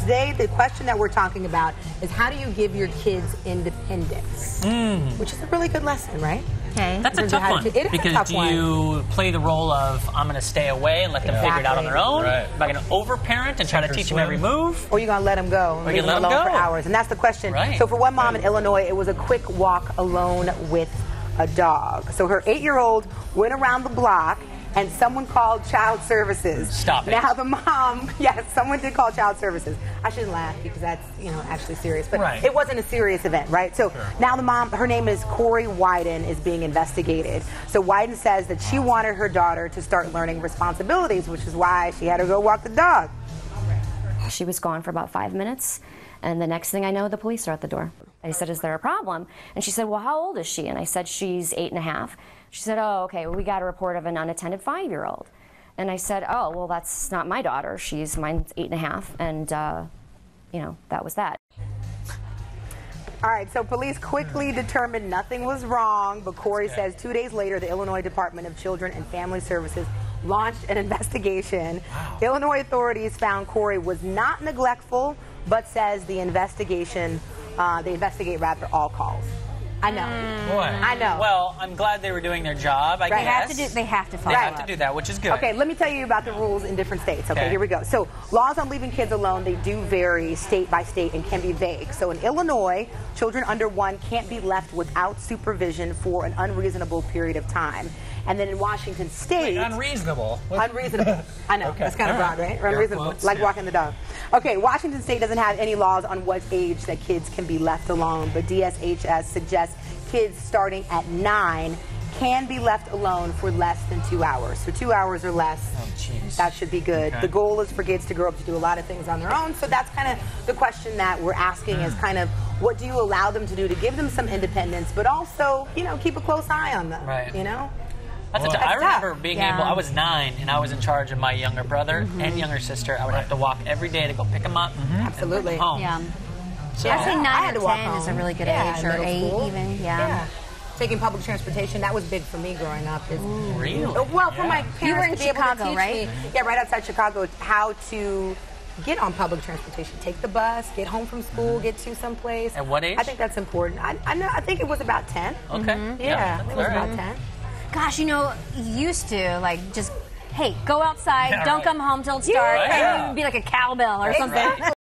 today, the question that we're talking about is how do you give your kids independence? Which is a really good lesson, right? Okay. That's a tough one. It is because a tough do one. you play the role of I'm going to stay away and let them figure it out on their own? Right. Am I going to overparent and try to teach them every move? Or you're going to let them go and Or leave you them let 'em alone for go. hours? And that's the question. Right. So for one mom in Illinois, it was a quick walk alone with a dog. So her 8-year-old went around the block and someone called child services. Stop it. Now the mom, yes, someone did call child services. I shouldn't laugh because that's, actually serious. But Right. it wasn't a serious event, right? So now the mom, her name is Corey Wyden, is being investigated. So Wyden says that she wanted her daughter to start learning responsibilities, which is why she had to go walk the dog. She was gone for about 5 minutes, and the next thing I know, the police are at the door. I said, is there a problem? And she said, well, how old is she? And I said, she's 8.5. She said, oh, okay, well, we got a report of an unattended 5-year-old. And I said, oh, well, that's not my daughter. Mine's 8.5, and, that was that. All right, so police quickly determined nothing was wrong, but Corey says 2 days later, the Illinois Department of Children and Family Services launched an investigation. Illinois authorities found Corey was not neglectful, but says they investigate all calls. I know. Boy. I know. Well, I'm glad they were doing their job, I guess. They have to follow They have up. to do that, which is good. Okay, let me tell you about the rules in different states. Okay, here we go. So laws on leaving kids alone, they do vary state by state and can be vague. So in Illinois, children under 1 can't be left without supervision for an unreasonable period of time. And then in Washington State... Wait, unreasonable. Unreasonable. I know. Okay. That's kind of broad, right? Unreasonable. Quotes, Like walking the dog. Okay, Washington State doesn't have any laws on what age that kids can be left alone, but DSHS suggests kids starting at 9 can be left alone for less than 2 hours. So 2 hours or less, that should be good. Okay. The goal is for kids to grow up to do a lot of things on their own. So that's kind of the question that we're asking is kind of what do you allow them to do to give them some independence, but also, keep a close eye on them. Right. That's I remember tough. being able, I was 9 and I was in charge of my younger brother and younger sister. I would have to walk every day to go pick them up. Absolutely. And bring 'em home. Yeah. So, I'd say 9 I had or to walk 10 is a home. really good Yeah, age, or middle 8 school. even. Yeah. Taking public transportation, that was big for me growing up. Really? Well, for my parents You were in to be able to Chicago, teach right? me, right outside Chicago, how to get on public transportation. Take the bus, get home from school, get to someplace. At what age? I think that's important. I think it was about 10. Okay. Yeah, it was all right. about 10. Gosh, used to, just, hey, go outside, don't come home till it's dark, Right. and you'd be like a cowbell or something.